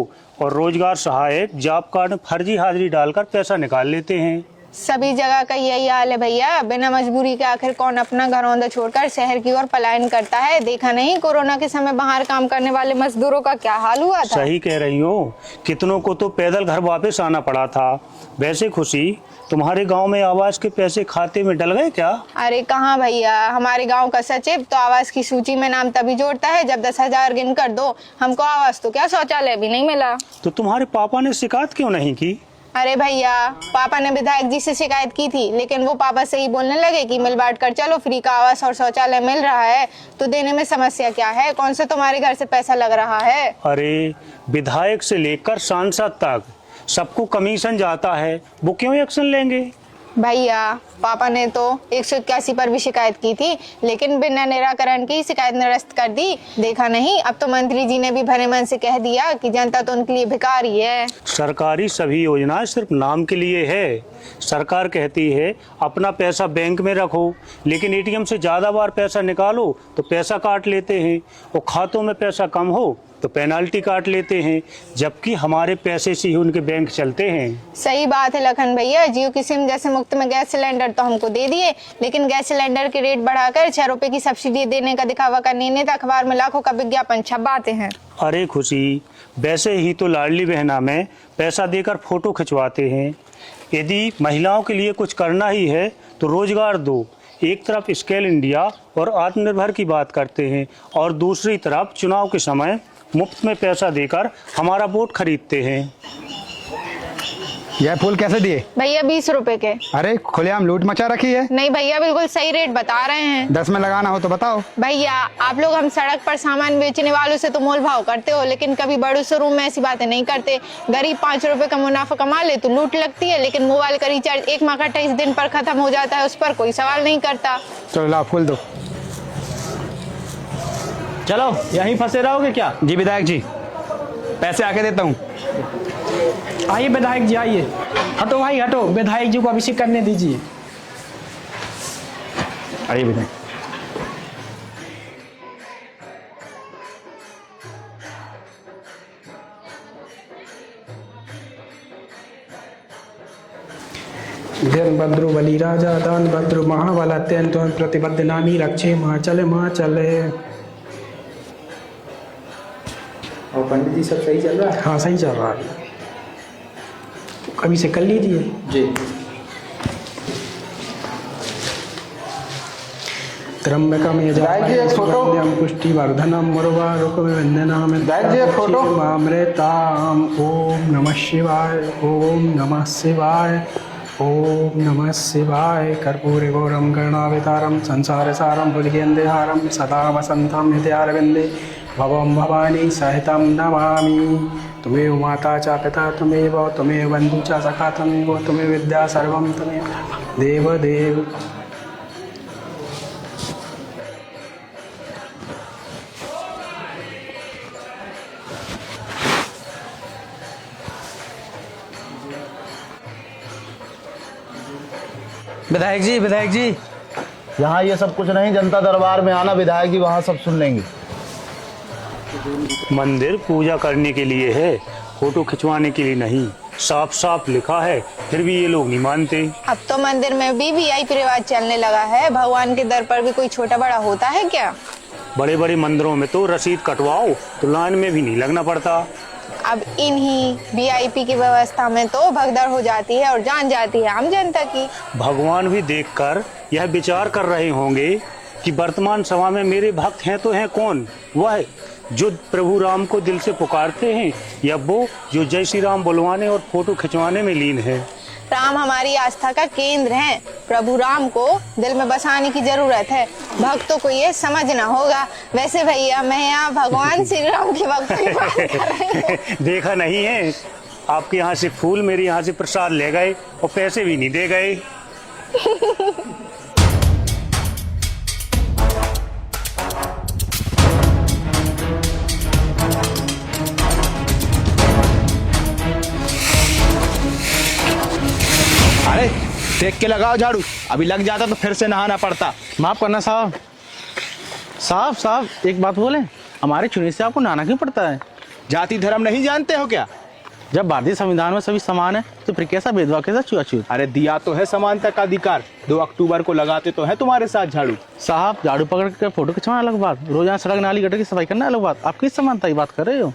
और रोजगार सहायक जॉब कार्ड में फर्जी हाजिरी डालकर पैसा निकाल लेते हैं। सभी जगह का यही हाल है भैया। बिना मजबूरी के आखिर कौन अपना घरौंदा छोड़कर शहर की ओर पलायन करता है? देखा नहीं कोरोना के समय बाहर काम करने वाले मजदूरों का क्या हाल हुआ था? सही कह रही हो, कितनों को तो पैदल घर वापस आना पड़ा था। वैसे खुशी, तुम्हारे गांव में आवास के पैसे खाते में डल गए क्या? अरे कहाँ भैया, हमारे गांव का सचिव तो आवास की सूची में नाम तभी जोड़ता है जब 10,000 गिन कर दो। हमको आवास तो क्या शौचालय भी नहीं मिला। तो तुम्हारे पापा ने शिकायत क्यों नहीं की? अरे भैया, पापा ने विधायक जी से शिकायत की थी, लेकिन वो पापा से ही बोलने लगे कि मिल बांट कर चलो, फ्री का आवास और शौचालय मिल रहा है तो देने में समस्या क्या है? कौन से तुम्हारे घर से पैसा लग रहा है? अरे विधायक से लेकर सांसद तक सबको कमीशन जाता है, वो क्यों एक्शन लेंगे? भैया पापा ने तो 181 पर भी शिकायत की थी, लेकिन बिना निराकरण की शिकायत निरस्त कर दी। देखा नहीं, अब तो मंत्री जी ने भी भरे मन से कह दिया कि जनता तो उनके लिए भिखारी है। सरकारी सभी योजनाएं सिर्फ नाम के लिए है। सरकार कहती है अपना पैसा बैंक में रखो, लेकिन एटीएम से ज्यादा बार पैसा निकालो तो पैसा काट लेते हैं, और खातों में पैसा कम हो तो पेनाल्टी काट लेते हैं, जबकि हमारे पैसे से ही उनके बैंक चलते हैं। सही बात है लखन भैया। जियो की सिम जैसे मुफ्त में गैस सिलेंडर तो हमको दे दिए, लेकिन गैस सिलेंडर के रेट बढ़ाकर 6 रुपए की सब्सिडी देने का दिखावा करने ने तो अखबार में लाखों का विज्ञापन छपवाते हैं। अरे खुशी, वैसे ही तो लाडली बहना में पैसा देकर फोटो खिंचवाते हैं। यदि महिलाओं के लिए कुछ करना ही है तो रोजगार दो, एक तरफ स्केल इंडिया और आत्मनिर्भर की बात करते हैं और दूसरी तरफ चुनाव के समय मुफ्त में पैसा देकर हमारा वोट खरीदते हैं। यह फूल कैसे दिए? भैया 20 रुपए के। अरे खुलेआम लूट मचा रखी है। नहीं भैया, बिल्कुल सही रेट बता रहे हैं। 10 में लगाना हो तो बताओ। भैया आप लोग हम सड़क पर सामान बेचने वालों से तो मोल भाव करते हो, लेकिन कभी बड़े शोरूम में ऐसी बातें नहीं करते। गरीब 5 रुपए का मुनाफा कमा ले तो लूट लगती है, लेकिन मोबाइल का रिचार्ज 1 माह का 28 दिन पर खत्म हो जाता है, उस पर कोई सवाल नहीं करता। चलो लाओ फूल दो। चलो यहीं फंसे रहोगे क्या? जी विधायक जी, पैसे आके देता हूँ। आइए विधायक जी आइए। हटो भाई हटो, विधायक जी को अभिषेक करने दीजिए। आइए विधायक। धन भद्रो बलि राजा दान भद्रो महाबल अत्यंत प्रतिबद्ध नामी रक्षे माँ चले। और पंडित जी सब सही चल रहा है? हाँ सही चल रहा है। कभी से कर लीजिए जी। त्र्यंबकम यजामहे पुष्टि वर्धनम मुर्वारुकमिवन्दनाम अमृताम। ओम नमः शिवाय, ओम नमः शिवाय, ओम नमः शिवाय। कर्पूरे गौरम करुणावतारम संसार सारम भुजगेन्द्रहारम सदा वसंतम हृदयारविंदे भवम भवानी सहितम नमामि। तुमेव माता च पिता तुमेव, तुमेव बंधु च सखा तुमेव, तुमेव विद्या सर्वम तुमेव देव देव। विधायक जी यहाँ ये सब कुछ नहीं, जनता दरबार में आना, विधायक जी वहाँ सब सुन लेंगे। मंदिर पूजा करने के लिए है, फोटो खिंचवाने के लिए नहीं। साफ साफ लिखा है, फिर भी ये लोग नहीं मानते। अब तो मंदिर में भी वीआईपी रिवाज चलने लगा है। भगवान के दर पर भी कोई छोटा बड़ा होता है क्या? बड़े बड़े मंदिरों में तो रसीद कटवाओ तो लाइन में भी नहीं लगना पड़ता। अब इन्हीं वीआईपी की व्यवस्था में तो भगदड़ हो जाती है और जान जाती है आम जनता की। भगवान भी देखकर यह विचार कर रहे होंगे कि वर्तमान समय में मेरे भक्त हैं तो हैं कौन? वह जो प्रभु राम को दिल से पुकारते हैं या वो जो जय श्री राम बुलवाने और फोटो खिंचवाने में लीन है? राम हमारी आस्था का केंद्र है। प्रभु राम को दिल में बसाने की जरूरत है। भक्तों को ये समझना होगा। वैसे भैया मैं यहाँ भगवान श्री राम की भक्ति देखा नहीं है, आपके यहाँ से फूल मेरे यहाँ से प्रसाद ले गए और पैसे भी नहीं दे गए। अरे देख के लगाओ झाड़ू, अभी लग जाता तो फिर से नहाना पड़ता। माफ करना साहब। साहब एक बात बोले, हमारे चुने से आपको नहाना क्यों पड़ता है? जाति धर्म नहीं जानते हो क्या? जब भारतीय संविधान में सभी समान है तो फिर कैसा भेदभाव, कैसा छुआछूत? अरे दिया तो है समानता का अधिकार। 2 अक्टूबर को लगाते तो है तुम्हारे साथ झाड़ू। साहब झाड़ू पकड़ कर फोटो खिंचवाना अलग बात, रोजाना सड़क नाली गटर की सफाई करना अलग बात। आप किस समानता की बात कर रहे हो?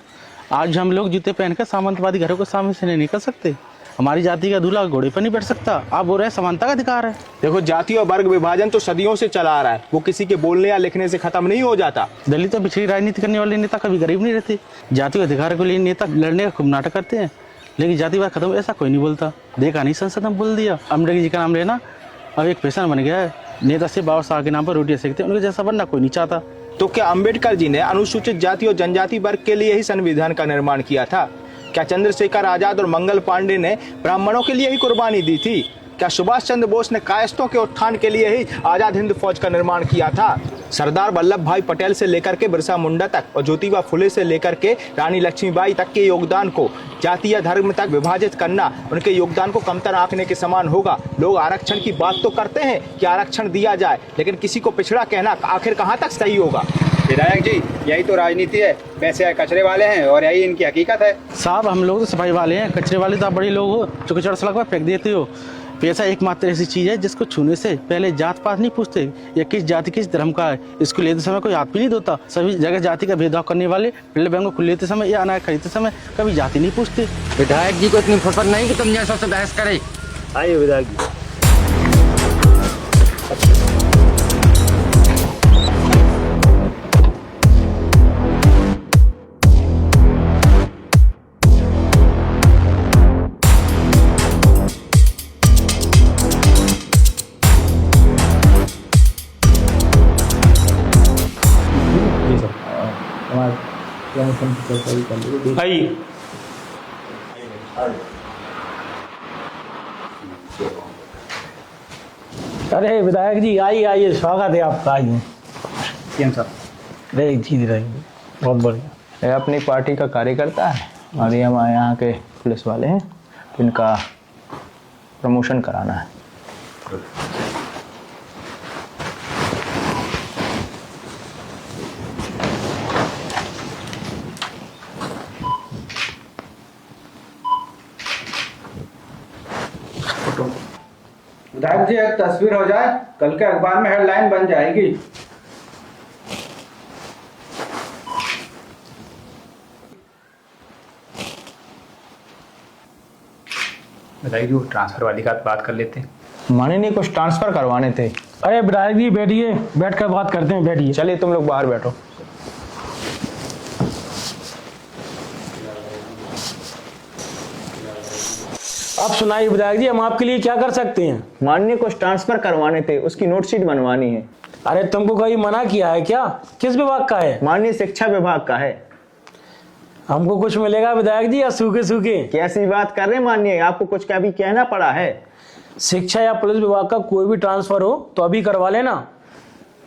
आज हम लोग जूते पहनकर सामंतवादी घरों के सामने से नहीं निकल सकते। हमारी जाति का दूल्हा घोड़े पर नहीं बैठ सकता। आप बोल रहे हैं समानता का अधिकार है। देखो जाति और वर्ग विभाजन तो सदियों से चला आ रहा है, वो किसी के बोलने या लिखने से खत्म नहीं हो जाता। दलित और पिछड़ी राजनीति करने वाले नेता कभी गरीब नहीं रहते। जाति के अधिकार के लिए नेता लड़ने का खूब नाटक करते हैं, लेकिन जातिवाद खत्म ऐसा कोई नहीं बोलता। देखा नहीं संसद में बोल दिया, अम्बेडकर जी का नाम लेना अब एक पेशन बन गया है। नेता से बाबा साहब के नाम पर रोटियां सेकते, उनके जैसा बनना कोई नहीं चाहता। तो क्या अम्बेडकर जी ने अनुसूचित जाति और जनजाति वर्ग के लिए ही संविधान का निर्माण किया था? क्या चंद्रशेखर आजाद और मंगल पांडे ने ब्राह्मणों के लिए ही कुर्बानी दी थी? क्या सुभाष चंद्र बोस ने कायस्थों के उत्थान के लिए ही आजाद हिंद फौज का निर्माण किया था? सरदार वल्लभ भाई पटेल से लेकर के बिरसा मुंडा तक और ज्योतिबा फुले से लेकर के रानी लक्ष्मीबाई तक के योगदान को जाति या धर्म तक विभाजित करना उनके योगदान को कमतर आंकने के समान होगा। लोग आरक्षण की बात तो करते हैं कि आरक्षण दिया जाए, लेकिन किसी को पिछड़ा कहना आखिर कहाँ तक सही होगा? विधायक जी यही तो राजनीति है। वैसे कचरे वाले हैं और यही इनकी हकीकत है। साहब हम लोग तो सफाई वाले हैं, कचरे वाले तो आप बड़े लोग हो जो कचरा सड़क पर फेंक देते हो। पैसा एकमात्र ऐसी चीज है जिसको छूने से पहले जात पात नहीं पूछते या किस जाति किस धर्म का है। इसको लेते समय कोई हाथ भी नहीं धोता। सभी जगह जाति का भेदभाव करने वाले पेट्रोल बैंक को लेते समय या अनाज खरीदते समय कभी जाति नहीं पूछते। विधायक जी को इतनी फुर्सत नहीं कि तुम जैसा से बहस करे। आइए विधायक जी। भाई अरे विधायक जी आइए आइए, स्वागत है आपका। आइए अरे जी रहेंगे, बहुत बढ़िया। ये अपनी पार्टी का कार्यकर्ता है और ये हमारे यहाँ के पुलिस वाले हैं, इनका प्रमोशन कराना है। विधायक जी एक तस्वीर हो जाए, कल के अखबार में हेडलाइन बन जाएगी। बताइए जो ट्रांसफर वाली का बात कर लेते हैं। माननीय कुछ ट्रांसफर करवाने थे। अरे विधायक जी बैठिए, बैठ कर बात करते हैं, बैठिए। चलिए तुम लोग बाहर बैठो। आप सुनाइए विधायक जी, हम आपके लिए क्या कर सकते हैं? माननीय कुछ ट्रांसफर करवाने थे, उसकी नोटशीट बनवानी है। अरे तुमको कहीं मना किया है क्या? किस विभाग का है? माननीय शिक्षा विभाग का है। हमको कुछ मिलेगा विधायक जी या सूखे सूखे? कैसी बात कर रहे हैं माननीय, आपको कुछ क्या भी कहना पड़ा है? शिक्षा या पुलिस विभाग का कोई भी ट्रांसफर हो तो अभी करवा लेना।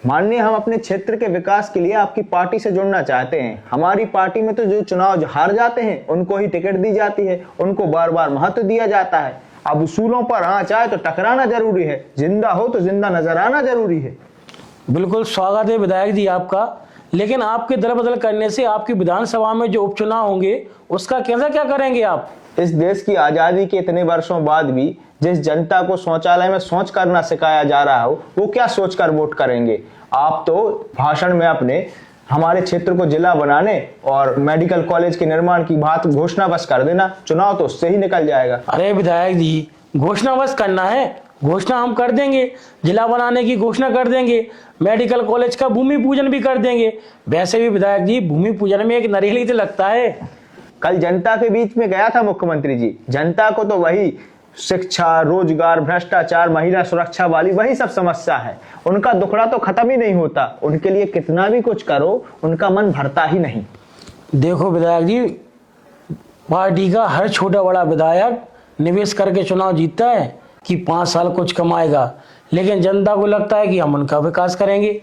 माननीय हम अपने क्षेत्र के विकास के लिए आपकी पार्टी से जुड़ना चाहते हैं। हमारी पार्टी में तो जो चुनाव हार जाते हैं उनको ही टिकट दी जाती है, उनको बार बार महत्व दिया जाता है। अब उसूलों पर आंच आए तो टकराना जरूरी है, जिंदा हो तो जिंदा नजर आना जरूरी है। बिल्कुल स्वागत है विधायक जी आपका, लेकिन आपके दल बदल करने से आपकी विधानसभा में जो उपचुनाव होंगे उसका कैसा क्या करेंगे आप? इस देश की आजादी के इतने वर्षों बाद भी जिस जनता को शौचालय में शौच करना सिखाया जा रहा हो, वो क्या सोचकर वोट करेंगे? आप तो भाषण में अपने हमारे क्षेत्र को जिला बनाने और मेडिकल कॉलेज के निर्माण की बात घोषणा बस कर देना, चुनाव तो उससे ही निकल जाएगा। अरे विधायक जी घोषणा बस करना है, घोषणा हम कर देंगे, जिला बनाने की घोषणा कर देंगे, मेडिकल कॉलेज का भूमि पूजन भी कर देंगे। वैसे भी विधायक जी भूमि पूजन में एक नरेली तो लगता है। कल जनता के बीच में गया था मुख्यमंत्री जी, जनता को तो वही शिक्षा, रोजगार, भ्रष्टाचार, महिला सुरक्षा वाली वही सब समस्या है। उनका दुखड़ा तो खत्म ही नहीं होता, उनके लिए कितना भी कुछ करो उनका मन भरता ही नहीं। देखो विधायक जी, पार्टी का हर छोटा बड़ा विधायक निवेश करके चुनाव जीतता है कि 5 साल कुछ कमाएगा, लेकिन जनता को लगता है कि हम उनका विकास करेंगे।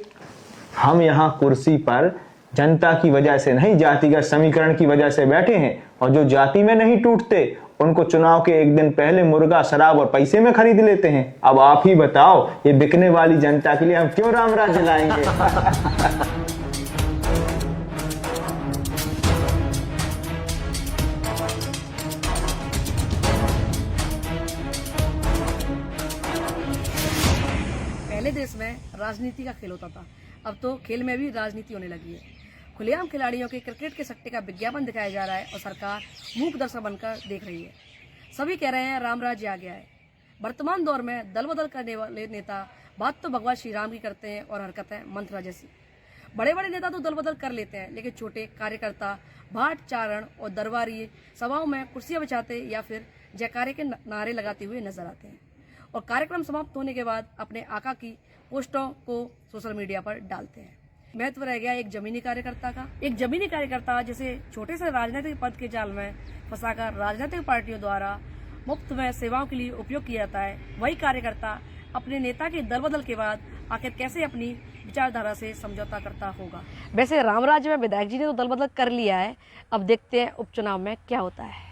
हम यहाँ कुर्सी पर जनता की वजह से नहीं, जातिगत समीकरण की वजह से बैठे हैं, और जो जाति में नहीं टूटते उनको चुनाव के एक दिन पहले मुर्गा, शराब और पैसे में खरीद लेते हैं। अब आप ही बताओ, ये बिकने वाली जनता के लिए हम क्यों राम राज्य लाएंगे? पहले देश में राजनीति का खेल होता था, अब तो खेल में भी राजनीति होने लगी है। खुलेआम खिलाड़ियों के क्रिकेट के सट्टे का विज्ञापन दिखाया जा रहा है और सरकार मूक दर्शक बनकर देख रही है। सभी कह रहे हैं राम राज्य आ गया है। वर्तमान दौर में दल बदल करने वाले नेता बात तो भगवान श्री राम की करते हैं और हरकतें मंत्रा जैसी। बड़े बड़े नेता तो दल बदल कर लेते हैं, लेकिन छोटे कार्यकर्ता भाट चारण और दरबारी सभाओं में कुर्सियां बिछाते या फिर जयकारे के नारे लगाते हुए नजर आते हैं और कार्यक्रम समाप्त होने के बाद अपने आका की पोस्टों को सोशल मीडिया पर डालते हैं। महत्व रह गया एक जमीनी कार्यकर्ता का। एक जमीनी कार्यकर्ता जिसे छोटे से राजनीतिक पद के जाल में फंसाकर राजनीतिक पार्टियों द्वारा मुफ्त में सेवाओं के लिए उपयोग किया जाता है, वही कार्यकर्ता अपने नेता के दल बदल के बाद आखिर कैसे अपनी विचारधारा से समझौता करता होगा। वैसे रामराज्य में विधायक जी ने तो दल बदल कर लिया है, अब देखते हैं उपचुनाव में क्या होता है।